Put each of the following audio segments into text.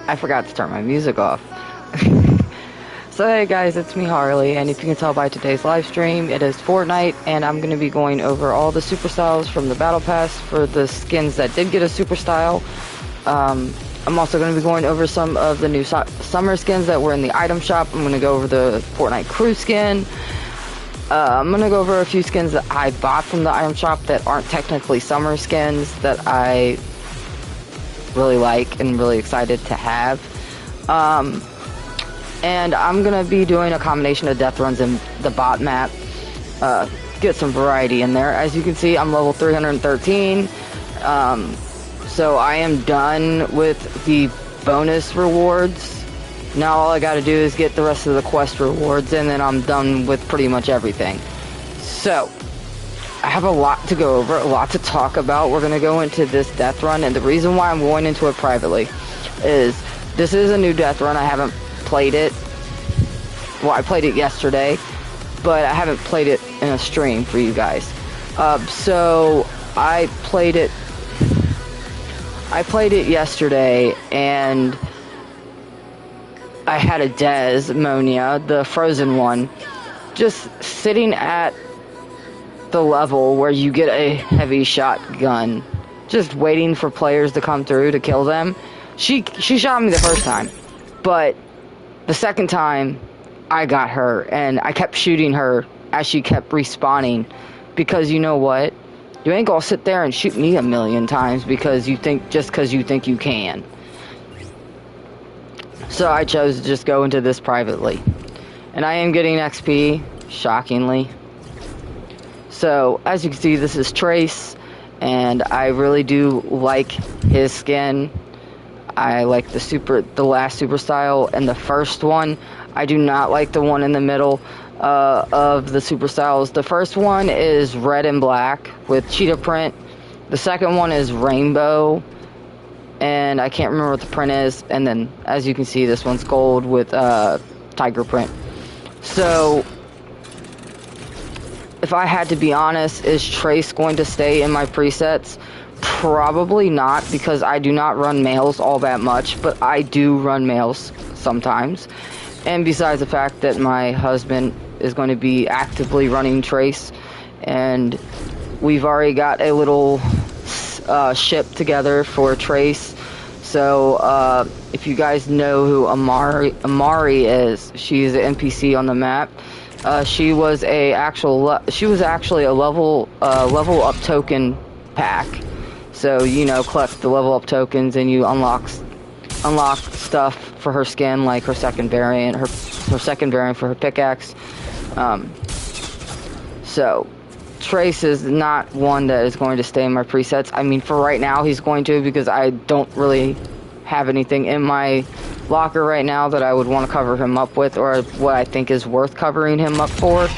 I forgot to turn my music off. So hey guys, it's me Harley, and if you can tell by today's live stream, it is Fortnite, and I'm going to be going over all the super styles from the battle pass for the skins that did get a super style. I'm also going to be going over some of the new summer skins that were in the item shop. I'm going to go over the Fortnite crew skin. I'm going to go over a few skins that I bought from the item shop that aren't technically summer skins that I really like and really excited to have. And I'm going to be doing a combination of death runs in the bot map. Get some variety in there. As you can see, I'm level 313. So I am done with the bonus rewards. Now all I got to do is get the rest of the quest rewards, and then I'm done with pretty much everything. So I have a lot to go over, a lot to talk about. We're going to go into this death run, and the reason why I'm going into it privately is this is a new death run. I haven't played it. Well, I played it yesterday, but I haven't played it in a stream for you guys. So I played it yesterday, and I had a Desmonia, the frozen one, just sitting at the level where you get a heavy shotgun, just waiting for players to come through to kill them. She shot me the first time, but the second time I got her, and I kept shooting her as she kept respawning, because you know what? You ain't gonna sit there and shoot me a million times because you think you can. So I chose to just go into this privately. And I am getting XP, shockingly. So, as you can see, this is Trace, and I really do like his skin. I like the last super style and the first one. I do not like the one in the middle of the super styles. The first one is red and black with cheetah print. The second one is rainbow, and I can't remember what the print is. And then, as you can see, this one's gold with tiger print. So, if I had to be honest, is Trace going to stay in my presets? Probably not, because I do not run males all that much, but I do run males sometimes. And besides the fact that my husband is going to be actively running Trace, and we've already got a little ship together for Trace. So if you guys know who Amari is, she's an NPC on the map. She was actually a level up token pack. So, you know, collect the level up tokens, and you unlock stuff for her skin, like her second variant, her second variant for her pickaxe. So Trace is not one that is going to stay in my presets. I mean, for right now, he's going to, because I don't really have anything in my locker right now that I would want to cover him up with, or what I think is worth covering him up for.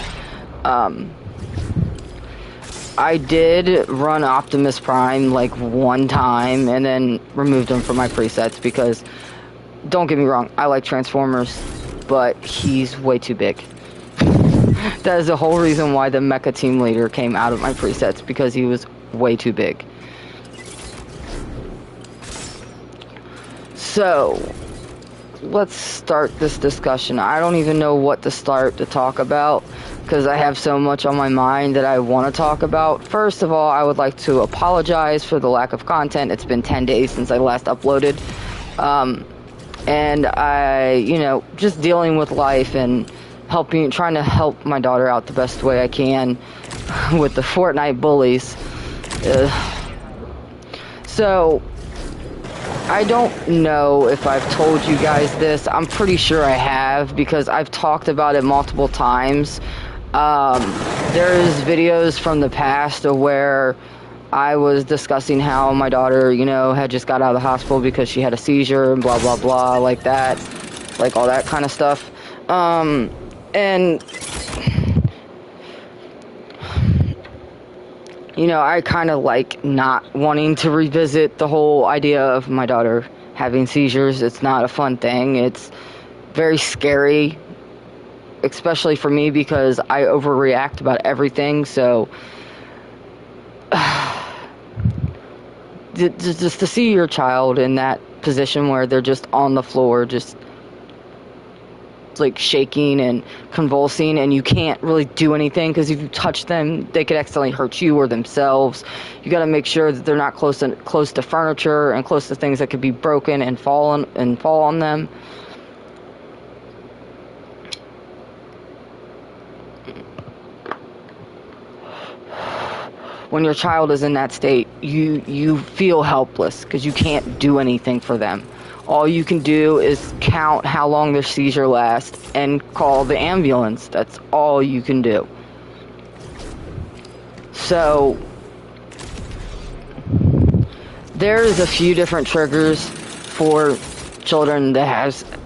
I did run Optimus Prime like one time and then removed him from my presets because, don't get me wrong, I like Transformers, but he's way too big. That is the whole reason why the Mecha Team Leader came out of my presets, because he was way too big. So, let's start this discussion. I don't even know what to start to talk about, because I have so much on my mind that I want to talk about. First of all, I would like to apologize for the lack of content. It's been 10 days since I last uploaded. And I, you know, just dealing with life and trying to help my daughter out the best way I can with the Fortnite bullies. So, I don't know if I've told you guys this. I'm pretty sure I have, because I've talked about it multiple times. There's videos from the past where I was discussing how my daughter, you know, had just got out of the hospital because she had a seizure and blah, blah, blah, like that. Like all that kind of stuff. And, you know, I kind of like not wanting to revisit the whole idea of my daughter having seizures. It's not a fun thing. It's very scary, especially for me, because I overreact about everything. So just to see your child in that position where they're just on the floor, just like shaking and convulsing, and you can't really do anything because if you touch them, they could accidentally hurt you or themselves. You got to make sure that they're not close to furniture and close to things that could be broken and fall on them. When your child is in that state, you feel helpless because you can't do anything for them. All you can do is count how long their seizure lasts and call the ambulance. That's all you can do. So, there's a few different triggers for children that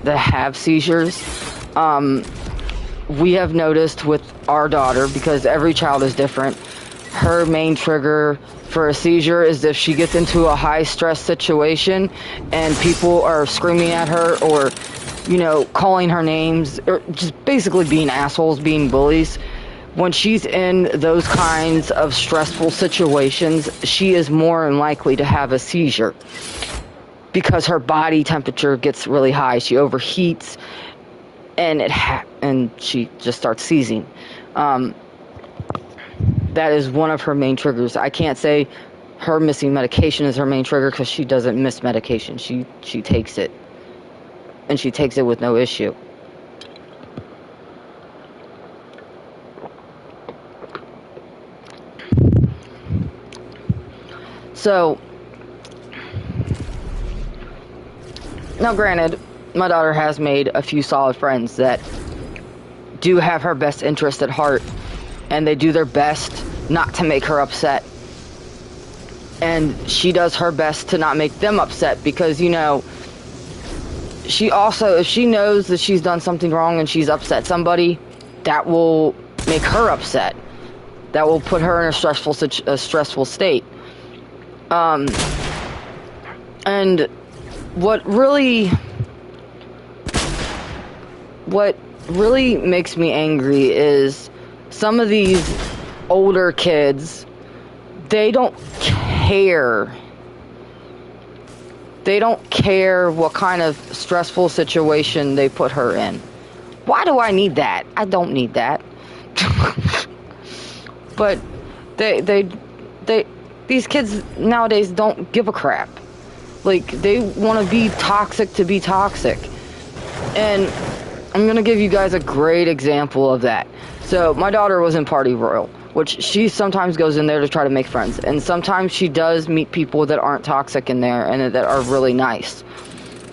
have seizures. We have noticed with our daughter, because every child is different, her main trigger for a seizure is if she gets into a high stress situation and people are screaming at her or, calling her names or just basically being assholes, being bullies. When she's in those kinds of stressful situations, she is more than likely to have a seizure because her body temperature gets really high. She overheats and she just starts seizing. That is one of her main triggers. I can't say her missing medication is her main trigger because she doesn't miss medication. She takes it. And she takes it with no issue. So, now granted, my daughter has made a few solid friends that do have her best interest at heart, and they do their best not to make her upset. And she does her best to not make them upset because, she also, if she knows that she's done something wrong and she's upset somebody, that will make her upset. That will put her in a stressful state. And what really makes me angry is some of these older kids, they don't care. They don't care what kind of stressful situation they put her in. Why do I need that? I don't need that. But these kids nowadays don't give a crap. Like, they want to be toxic to be toxic. And I'm going to give you guys a great example of that. So, my daughter was in Party Royal, which she sometimes goes in there to try to make friends. And sometimes she does meet people that aren't toxic in there and that are really nice.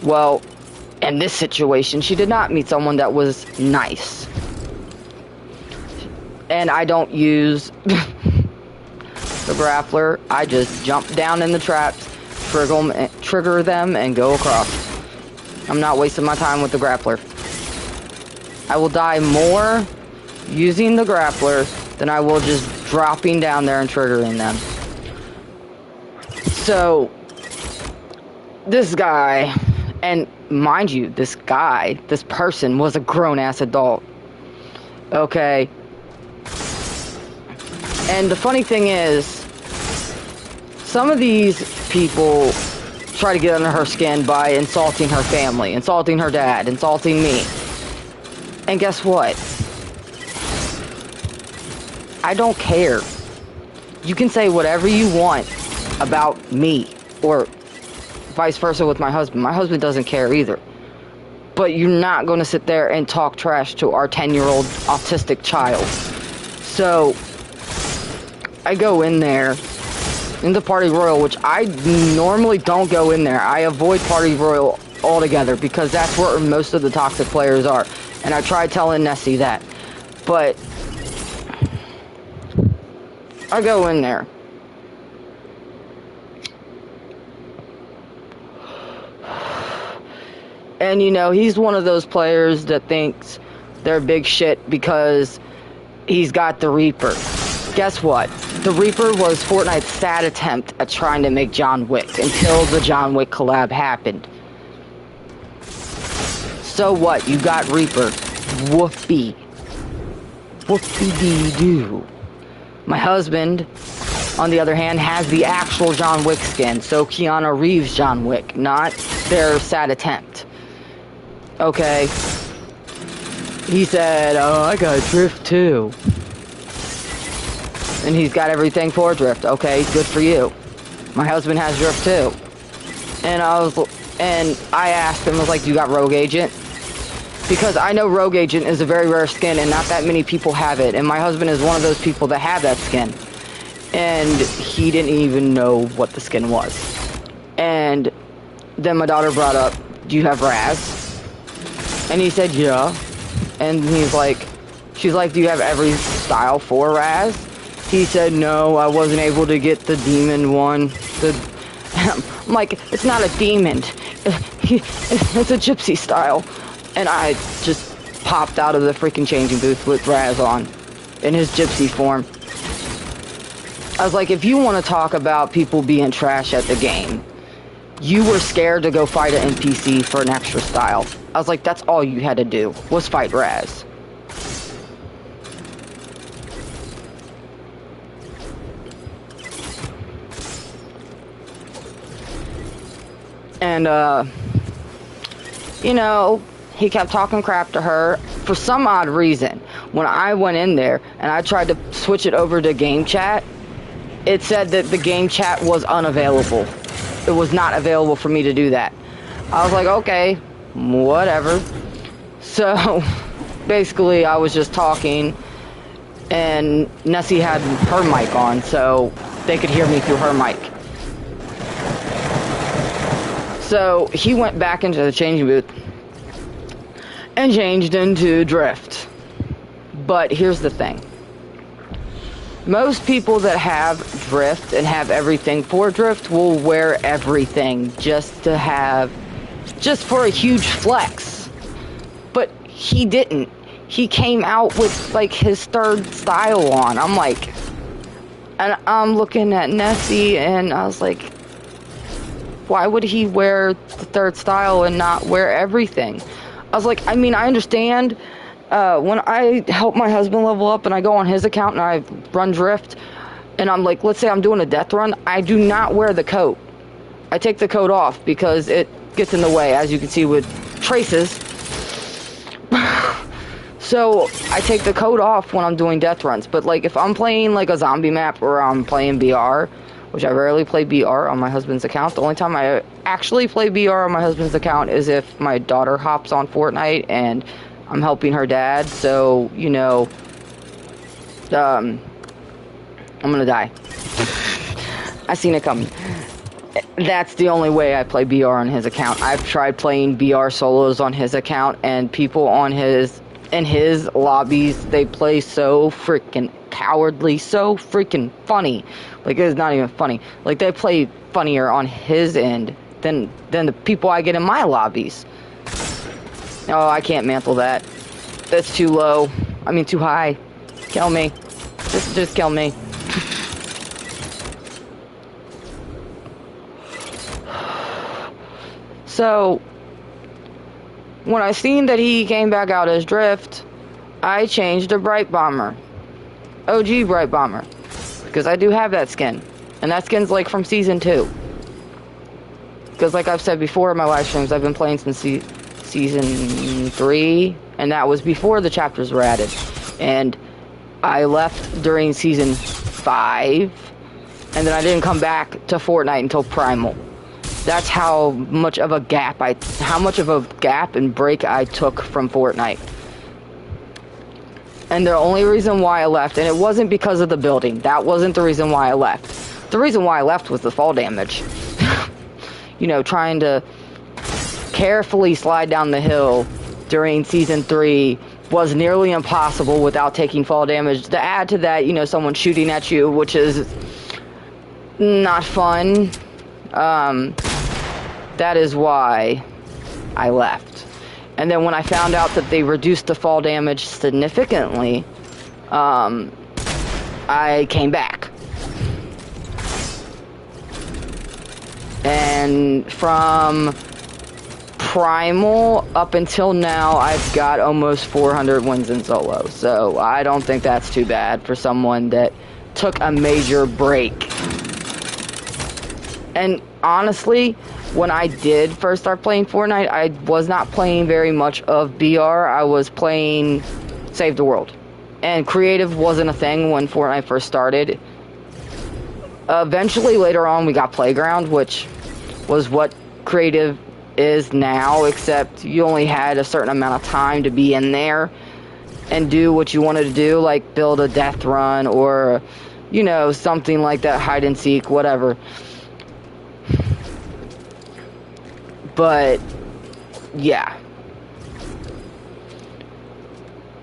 Well, in this situation, she did not meet someone that was nice. And I don't use the grappler. I just jump down in the traps, trigger them, and go across. I'm not wasting my time with the grappler. I will die more using the grappler than I will just dropping down there and triggering them. So, this guy, and mind you, this person was a grown-ass adult. Okay? And the funny thing is, some of these people try to get under her skin by insulting her family, insulting her dad, insulting me. And guess what? I don't care. You can say whatever you want about me, or vice versa with my husband. My husband doesn't care either. But you're not going to sit there and talk trash to our 10-year-old autistic child. So, I go in there, in the Party Royal, which I normally don't go in there. I avoid Party Royal altogether because that's where most of the toxic players are. And I tried telling Nessie that. But I go in there. And he's one of those players that thinks they're big shit because he's got the Reaper. Guess what? The Reaper was Fortnite's sad attempt at trying to make John Wick until the John Wick collab happened. So what? You got Reaper. Whoopee. Whoopee-dee-doo. My husband, on the other hand, has the actual John Wick skin. So Keanu Reeves John Wick, not their sad attempt. Okay. He said, oh, I got drift too. And he's got everything for drift. Okay, good for you. My husband has drift too. And I asked him, I was like, you got Rogue Agent? Because I know Rogue Agent is a very rare skin and not that many people have it. And my husband is one of those people that have that skin. And he didn't even know what the skin was. And then my daughter brought up, do you have Raz? And he said, yeah. And she's like, do you have every style for Raz? He said, no, I wasn't able to get the demon one. I'm like, it's not a demon. It's a gypsy style. And I just popped out of the freaking changing booth with Raz on in his gypsy form. I was like, if you want to talk about people being trash at the game, you were scared to go fight an NPC for an extra style. I was like, that's all you had to do, was fight Raz. And, you know, he kept talking crap to her. For some odd reason, when I went in there and I tried to switch it over to game chat, it said that the game chat was unavailable. It was not available for me to do that. I was like, okay, whatever. So, basically, I was just talking, and Nessie had her mic on, so they could hear me through her mic. So, he went back into the changing booth and changed into drift. But here's the thing. Most people that have drift and have everything for drift will wear everything just for a huge flex. But he didn't. He came out with like his third style on. And I'm looking at Nessie and I was like, why would he wear the third style and not wear everything? I was like, I mean, I understand. When I help my husband level up and I go on his account and I run drift, and I'm like, let's say I'm doing a death run, I do not wear the coat. I take the coat off because it gets in the way, as you can see with traces. So I take the coat off when I'm doing death runs. But like if I'm playing like a zombie map or I'm playing BR, which I rarely play BR on my husband's account. The only time I actually play BR on my husband's account is if my daughter hops on Fortnite and I'm helping her dad, so, you know, I'm gonna die. I seen it coming. That's the only way I play BR on his account. I've tried playing BR solos on his account, and people in his lobbies, they play so freaking cowardly, so freaking funny. Like, it's not even funny. Like, they play funnier on his end than the people I get in my lobbies. Oh, I can't mantle that. That's too low. I mean, too high. Kill me. Just kill me. So, when I seen that he came back out as drift, I changed to Bright Bomber. OG Bright Bomber. Because I do have that skin. And that skin's like from Season 2. Because like I've said before in my live streams, I've been playing since Season 3, and that was before the chapters were added. And I left during Season 5, and then I didn't come back to Fortnite until Primal. That's how much of a gap and break I took from Fortnite. And the only reason why I left, and it wasn't because of the building, that wasn't the reason why I left. The reason why I left was the fall damage. You know, trying to carefully slide down the hill during Season 3 was nearly impossible without taking fall damage. To add to that, you know, someone shooting at you, which is not fun. That is why I left. And then when I found out that they reduced the fall damage significantly, I came back. And from Primal up until now, I've got almost 400 wins in solo. So I don't think that's too bad for someone that took a major break. And honestly, when I did first start playing Fortnite, I was not playing very much of BR. I was playing Save the World. And creative wasn't a thing when Fortnite first started. Eventually, later on, we got Playground, which was what creative is now, except you only had a certain amount of time to be in there and do what you wanted to do, like build a death run or, you know, something like that, hide and seek, whatever. But, yeah.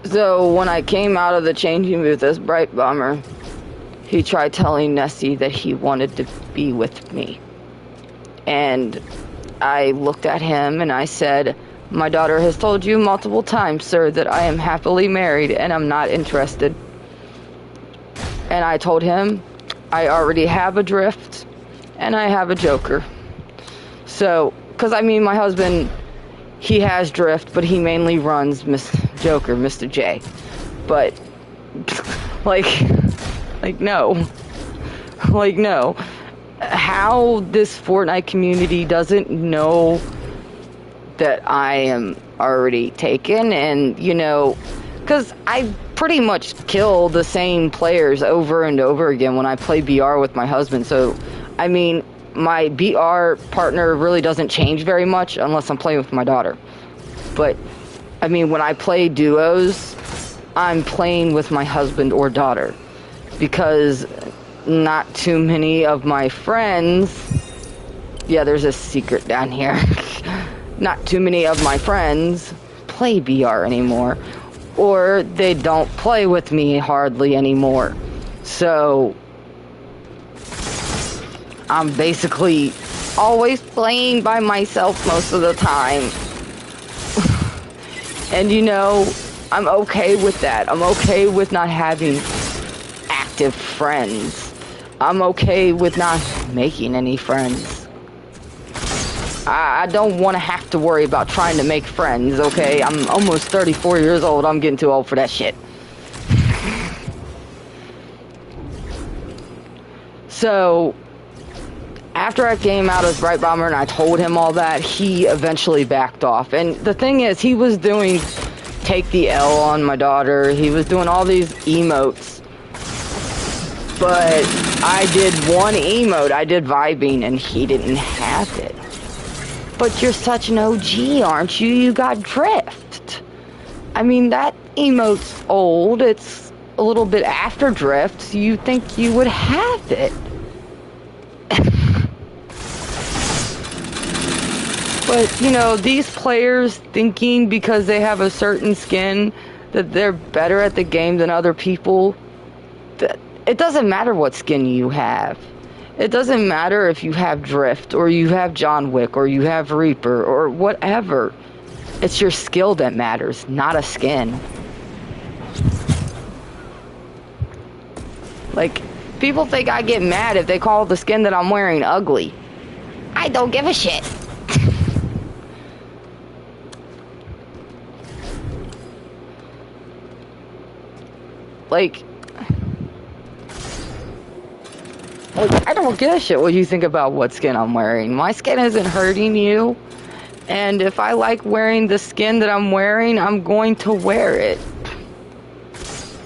So, when I came out of the changing booth as Bright Bomber, he tried telling Nessie that he wanted to be with me. And I looked at him and I said, "My daughter has told you multiple times, sir, that I am happily married and I'm not interested." And I told him, I already have a drift and I have a joker. So, because I mean, my husband, he has drift, but he mainly runs Joker, Mr. J. But, like, no. Like, no. How this Fortnite community doesn't know that I am already taken, and, you know, because I pretty much kill the same players over and over again when I play BR with my husband, so, I mean, my BR partner really doesn't change very much unless I'm playing with my daughter. But, I mean, when I play duos, I'm playing with my husband or daughter, because not too many of my friends, yeah, there's a secret down here, not too many of my friends play BR anymore, or they don't play with me hardly anymore. So, I'm basically always playing by myself most of the time. And you know, I'm okay with that. I'm okay with not having active friends. I'm okay with not making any friends. I don't want to have to worry about trying to make friends, okay? I'm almost 34 years old. I'm getting too old for that shit. So, after I came out as Bright Bomber and I told him all that, he eventually backed off. And the thing is, he was doing take the L on my daughter. He was doing all these emotes. But I did one emote. I did vibing and he didn't have it. But you're such an OG, aren't you? You got drift. I mean, that emote's old. It's a little bit after drift. So you think you would have it. But, you know, these players thinking because they have a certain skin that they're better at the game than other people, that it doesn't matter what skin you have. It doesn't matter if you have Drift, or you have John Wick, or you have Reaper, or whatever. It's your skill that matters, not a skin. Like, people think I get mad if they call the skin that I'm wearing ugly. I don't give a shit. Like, I don't give a shit what you think about what skin I'm wearing. My skin isn't hurting you. And if I like wearing the skin that I'm wearing, I'm going to wear it.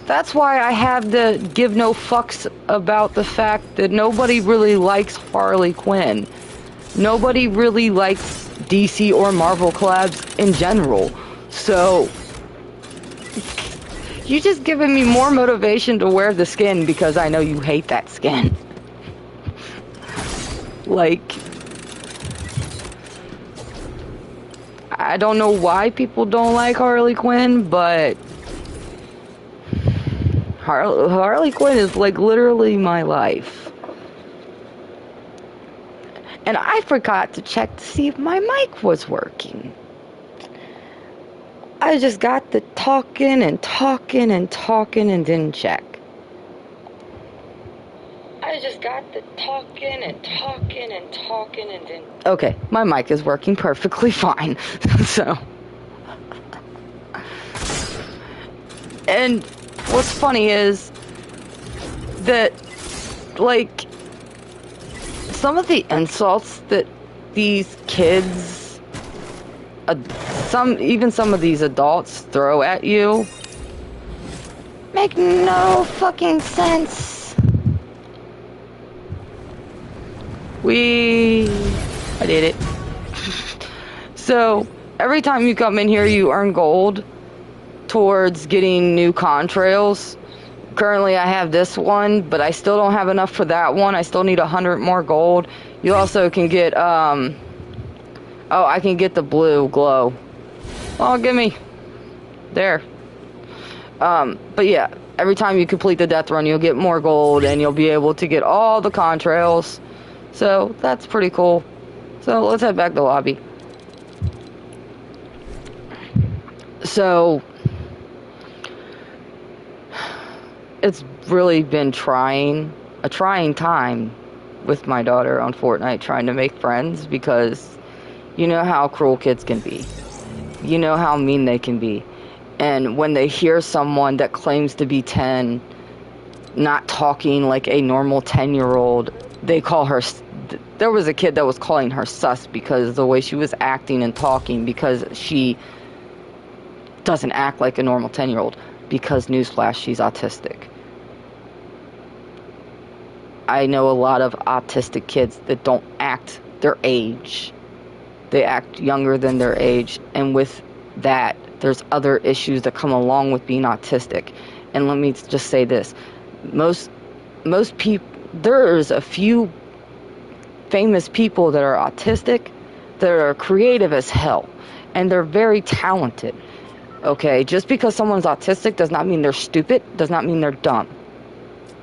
That's why I have to give no fucks about the fact that nobody really likes Harley Quinn. Nobody really likes DC or Marvel collabs in general. So, you're just giving me more motivation to wear the skin because I know you hate that skin. Like, I don't know why people don't like Harley Quinn, but Harley Quinn is like literally my life. And I forgot to check to see if my mic was working. I just got the talking and didn't check. I just got the talking and didn't... Okay, my mic is working perfectly fine. So... And what's funny is that, like, some of the insults that these kids, some of these adults throw at you make no fucking sense. I did it. So, every time you come in here, you earn gold towards getting new contrails. Currently, I have this one, but I still don't have enough for that one. I still need 100 more gold. You also can get, oh, I can get the blue glow. Oh, gimme. There. But yeah, every time you complete the death run, you'll get more gold, and you'll be able to get all the contrails. So, that's pretty cool. So, let's head back to the lobby. So, it's really been a trying time with my daughter on Fortnite, trying to make friends, because you know how cruel kids can be. You know how mean they can be. And when they hear someone that claims to be 10 not talking like a normal 10-year-old, they call her... There was a kid that was calling her sus because of the way she was acting and talking, because she doesn't act like a normal 10-year-old. Because, newsflash, she's autistic. I know a lot of autistic kids that don't act their age. They act younger than their age. And with that, there's other issues that come along with being autistic. And let me just say this. Most people... There's a few famous people that are autistic that are creative as hell. And they're very talented. Okay, just because someone's autistic does not mean they're stupid, does not mean they're dumb.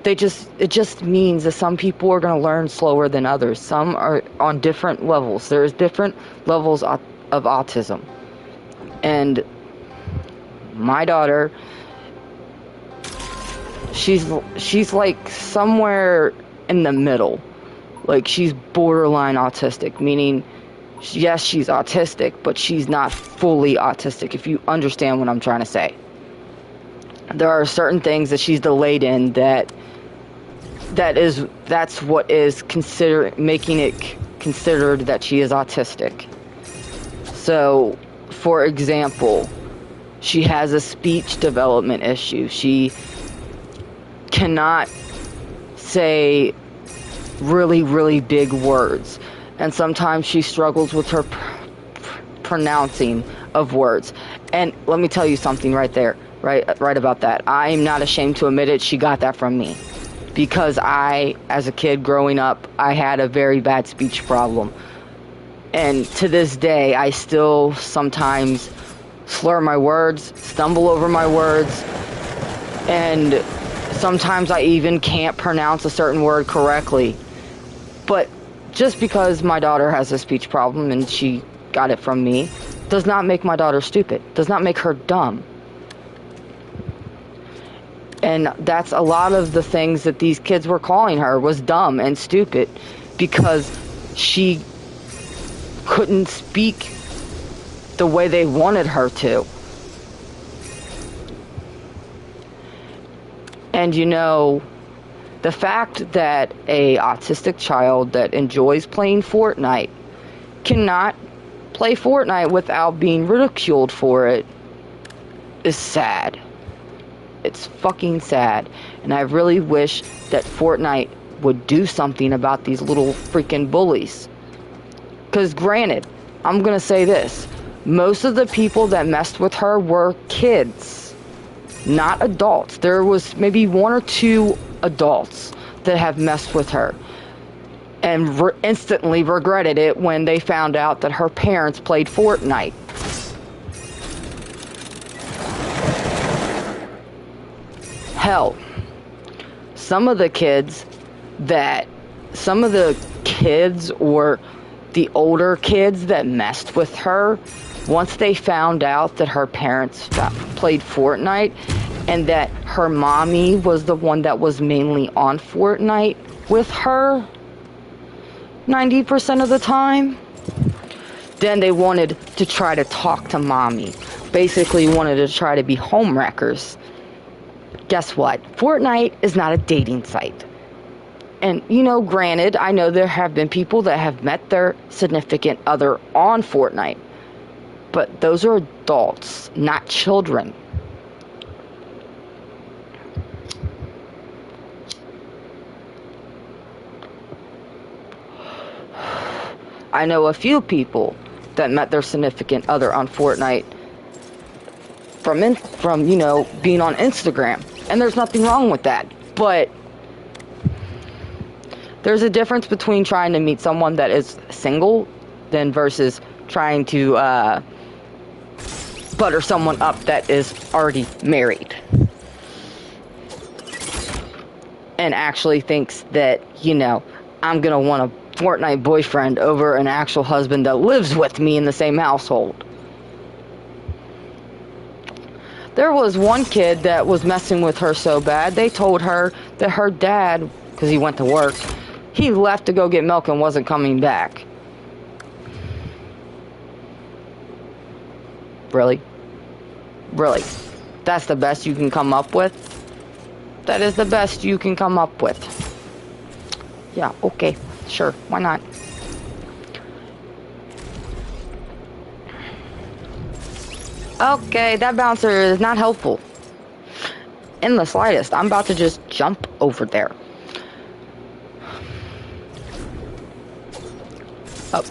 It just means that some people are going to learn slower than others. Some are on different levels. There's different levels of autism. And my daughter, she's like somewhere in the middle. Like, she's borderline autistic, meaning, yes, she's autistic, but she's not fully autistic, if you understand what I'm trying to say. There are certain things that she's delayed in that's what is making it considered that she is autistic. So, for example, she has a speech development issue. She cannot say really, really big words. And sometimes she struggles with her pronouncing of words. And let me tell you something right there, right about that. I'm not ashamed to admit it. She got that from me. Because as a kid growing up, I had a very bad speech problem. And to this day, I still sometimes slur my words, stumble over my words, and sometimes I even can't pronounce a certain word correctly. But just because my daughter has a speech problem and she got it from me, does not make my daughter stupid, does not make her dumb. And that's a lot of the things that these kids were calling her was dumb and stupid, because she couldn't speak the way they wanted her to. And you know, the fact that a autistic child that enjoys playing Fortnite cannot play Fortnite without being ridiculed for it is sad. It's fucking sad. And I really wish that Fortnite would do something about these little freaking bullies. Because granted, I'm gonna say this. Most of the people that messed with her were kids, not adults. There was maybe one or two adults that have messed with her and instantly regretted it when they found out that her parents played Fortnite. Hell, some of the kids or the older kids that messed with her, once they found out that her parents played Fortnite and that her mommy was the one that was mainly on Fortnite with her 90% of the time, then they wanted to try to talk to mommy. Basically wanted to try to be homewreckers. Guess what? Fortnite is not a dating site. And, you know, granted, I know there have been people that have met their significant other on Fortnite. But those are adults, not children. I know a few people that met their significant other on Fortnite from you know, being on Instagram. And there's nothing wrong with that. But there's a difference between trying to meet someone that is single than versus trying to butter someone up that is already married and actually thinks that, you know, I'm gonna want a Fortnite boyfriend over an actual husband that lives with me in the same household. There was one kid that was messing with her so bad, they told her that her dad, because he went to work, he left to go get milk and wasn't coming back. Really? Really? That's the best you can come up with? That is the best you can come up with. Yeah, okay. Sure, why not? Okay, that bouncer is not helpful. In the slightest. I'm about to just jump over there. Oh.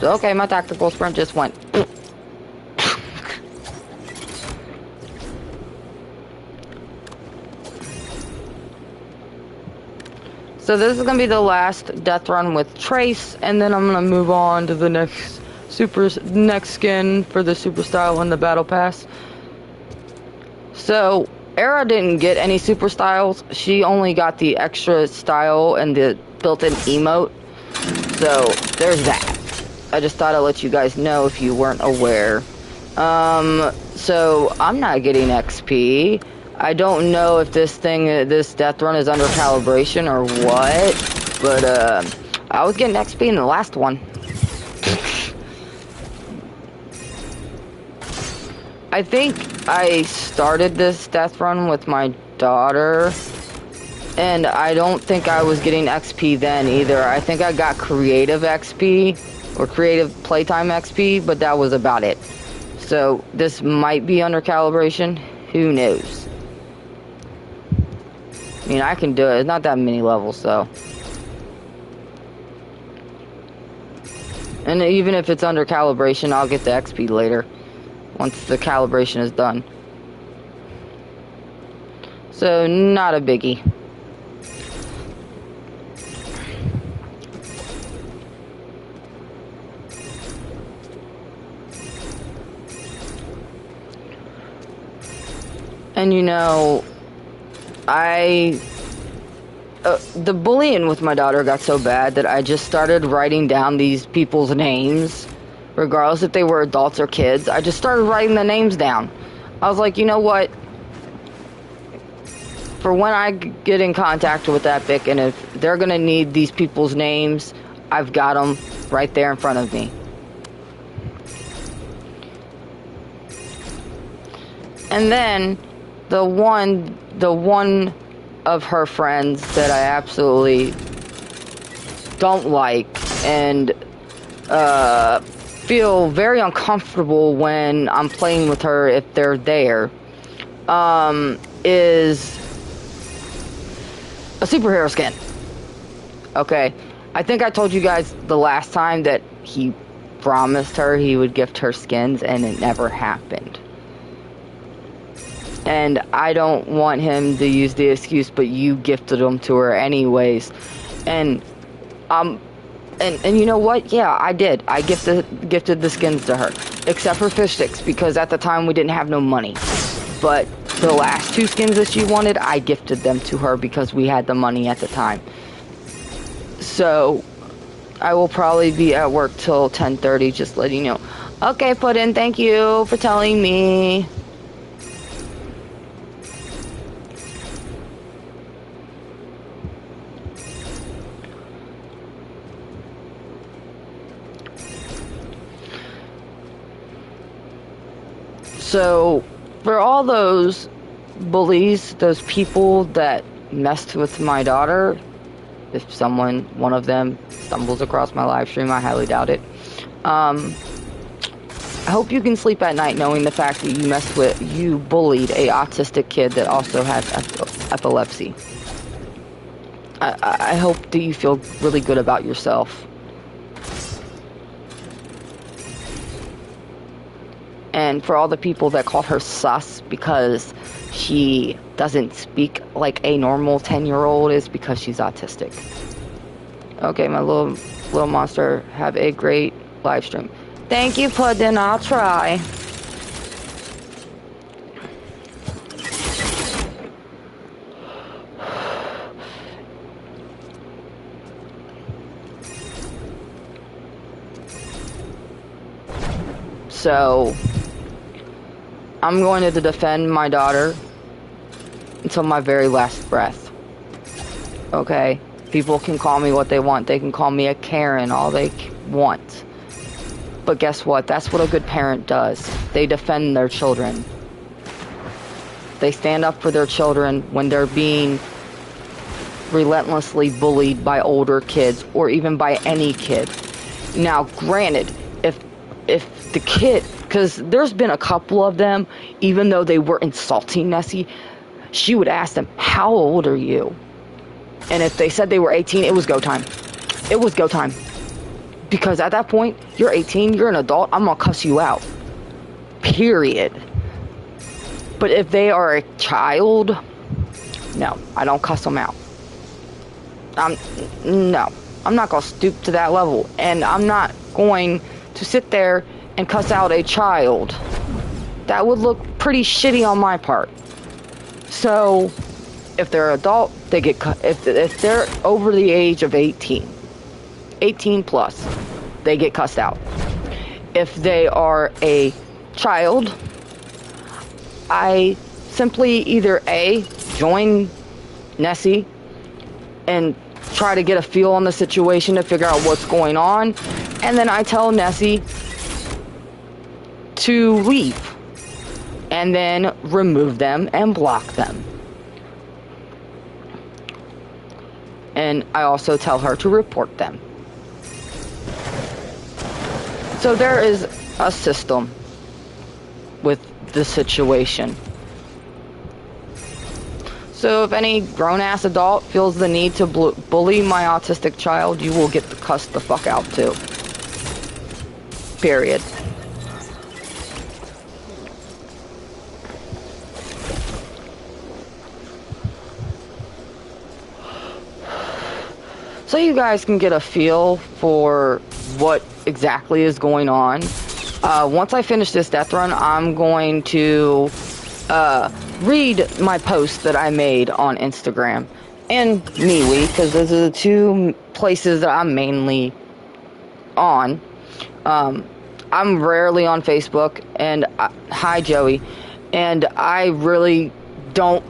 Okay, my tactical sprint just went. So this is going to be the last death run with Trace, and then I'm going to move on to the next skin for the super style and the battle pass. So Era didn't get any super styles. She only got the extra style and the built-in emote. So there's that. I just thought I'd let you guys know if you weren't aware. So I'm not getting XP. I don't know if this death run is under calibration or what, but I was getting XP in the last one. I think I started this death run with my daughter, and I don't think I was getting XP then either. I think I got creative XP, or creative playtime XP, but that was about it. So this might be under calibration, who knows? I mean, I can do it, it's not that many levels though. And even if it's under calibration, I'll get the XP later, once the calibration is done. So, not a biggie. And you know, the bullying with my daughter got so bad that I just started writing down these people's names, regardless if they were adults or kids. I just started writing the names down. I was like, you know what? For when I get in contact with Epic, and if they're gonna need these people's names, I've got them right there in front of me. And then the one of her friends that I absolutely don't like and feel very uncomfortable when I'm playing with her if they're there, is a superhero skin. Okay, I think I told you guys the last time that he promised her he would gift her skins, and it never happened. And I don't want him to use the excuse, but you gifted them to her anyways. And and you know what? Yeah, I did. I gifted the skins to her, except for fish sticks, because at the time we didn't have no money. But the last two skins that she wanted, I gifted them to her because we had the money at the time. So I will probably be at work till 10:30, just letting you know. Okay, Puddin', thank you for telling me. So, for all those bullies, those people that messed with my daughter, if someone, one of them, stumbles across my live stream. I highly doubt it. I hope you can sleep at night knowing the fact that you bullied a autistic kid that also has epilepsy. I hope that you feel really good about yourself. And for all the people that called her sus because she doesn't speak like a normal 10-year-old, is because she's autistic. Okay, my little monster, have a great live stream. Thank you, Puddin'. I'll try. So, I'm going to defend my daughter until my very last breath. Okay? People can call me what they want. They can call me a Karen, all they want. But guess what? That's what a good parent does. They defend their children. They stand up for their children when they're being relentlessly bullied by older kids or even by any kid. Now, granted, if the kid, because there's been a couple of them, even though they were insulting Nessie, she would ask them, how old are you? And if they said they were 18, it was go time. It was go time. Because at that point, you're 18, you're an adult, I'm gonna cuss you out. Period. But if they are a child, no, I don't cuss them out. No, I'm not gonna stoop to that level. And I'm not going to sit there and cuss out a child. That would look pretty shitty on my part. So, if they're adult, they get cut. If they're over the age of 18 plus, they get cussed out. If they are a child, I simply either A, join Nessie and try to get a feel on the situation to figure out what's going on, and then I tell Nessie to leave and then remove them and block them. And I also tell her to report them. So there is a system with the situation. So if any grown-ass adult feels the need to bully my autistic child, you will get cussed the fuck out too. Period. So you guys can get a feel for what exactly is going on. Once I finish this death run, I'm going to read my post that I made on Instagram and MeWe, because those are the two places that I'm mainly on. I'm rarely on Facebook, and hi Joey, and I really don't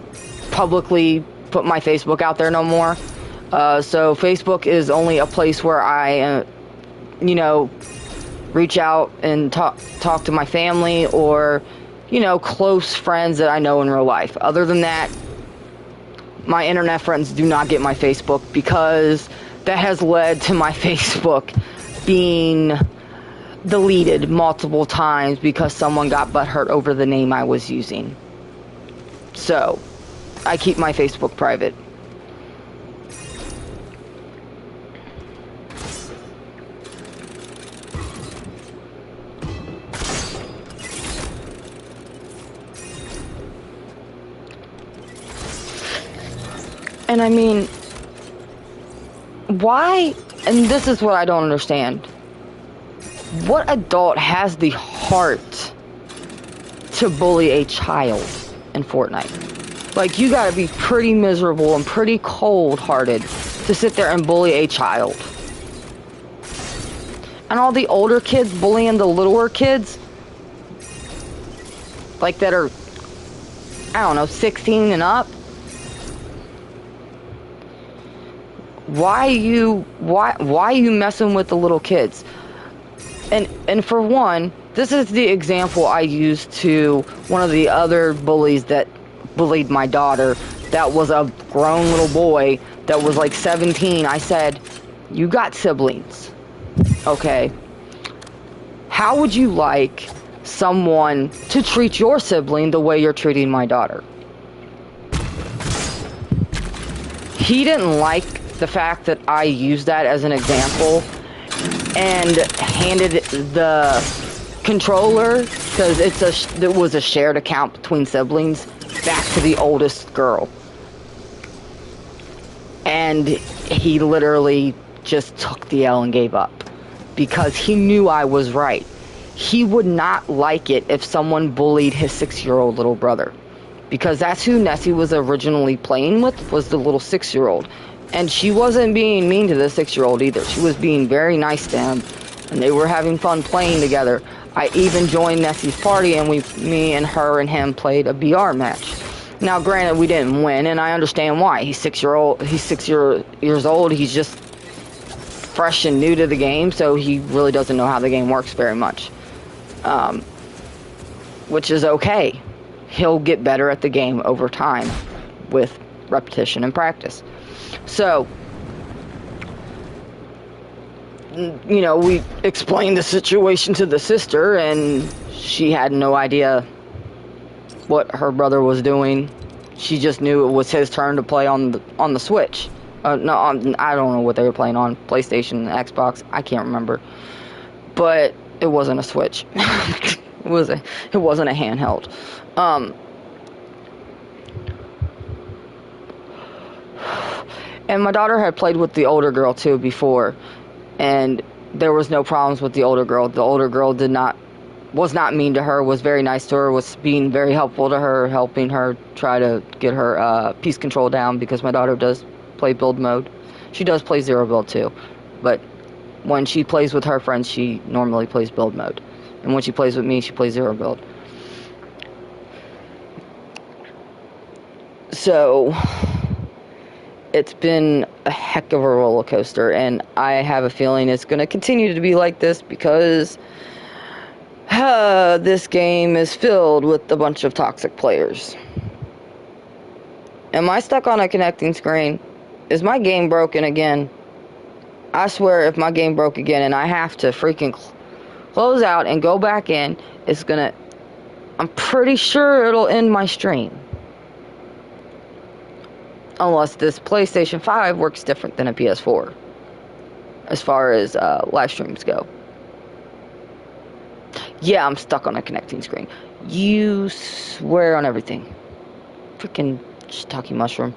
publicly put my Facebook out there no more. So Facebook is only a place where I, reach out and talk to my family or, close friends that I know in real life. Other than that, my internet friends do not get my Facebook, because that has led to my Facebook being deleted multiple times because someone got butthurt over the name I was using. So, I keep my Facebook private. And I mean, why? And this is what I don't understand. What adult has the heart to bully a child in Fortnite? Like, you gotta be pretty miserable and pretty cold-hearted to sit there and bully a child. And all the older kids bullying the littler kids, like that are, I don't know, 16 and up. Why are you messing with the little kids? And for one, this is the example I used to one of the other bullies that bullied my daughter that was a grown little boy that was like 17. I said, you got siblings, okay? How would you like someone to treat your sibling the way you're treating my daughter? He didn't like the fact that I used that as an example and handed the controller, because it was a shared account between siblings, back to the oldest girl. And he literally just took the L and gave up because he knew I was right. He would not like it if someone bullied his 6-year-old little brother, because that's who Nessie was originally playing with, was the little 6-year-old. And she wasn't being mean to the 6-year-old either. She was being very nice to him, and they were having fun playing together. I even joined Nessie's party, and me and her and him played a BR match. Now, granted, we didn't win, and I understand why. He's 6 years old. He's just fresh and new to the game, so he really doesn't know how the game works very much. Which is okay. He'll get better at the game over time with repetition and practice. So, you know, we explained the situation to the sister, and she had no idea what her brother was doing. She just knew it was his turn to play on the Switch. I don't know what they were playing on, PlayStation, Xbox, I can't remember. But it wasn't a Switch. it wasn't a handheld. And my daughter had played with the older girl too before, and there was no problems with the older girl. The older girl was not mean to her, was very nice to her, was being very helpful to her, helping her try to get her peace control down, because my daughter does play build mode. She does play zero build too, but when she plays with her friends, she normally plays build mode. And when she plays with me, she plays zero build. So, it's been a heck of a roller coaster, and I have a feeling it's going to continue to be like this, because this game is filled with a bunch of toxic players. Am I stuck on a connecting screen? Is my game broken again? I swear, if my game broke again and I have to freaking close out and go back in, I'm pretty sure it'll end my stream. Unless this PlayStation 5 works different than a PS4, as far as live streams go. Yeah, I'm stuck on a connecting screen. You swear on everything. Freaking shiitake mushroom.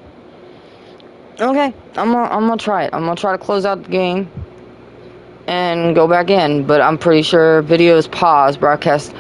Okay, I'm gonna try it. I'm gonna try to close out the game and go back in, but I'm pretty sure video is paused, broadcast.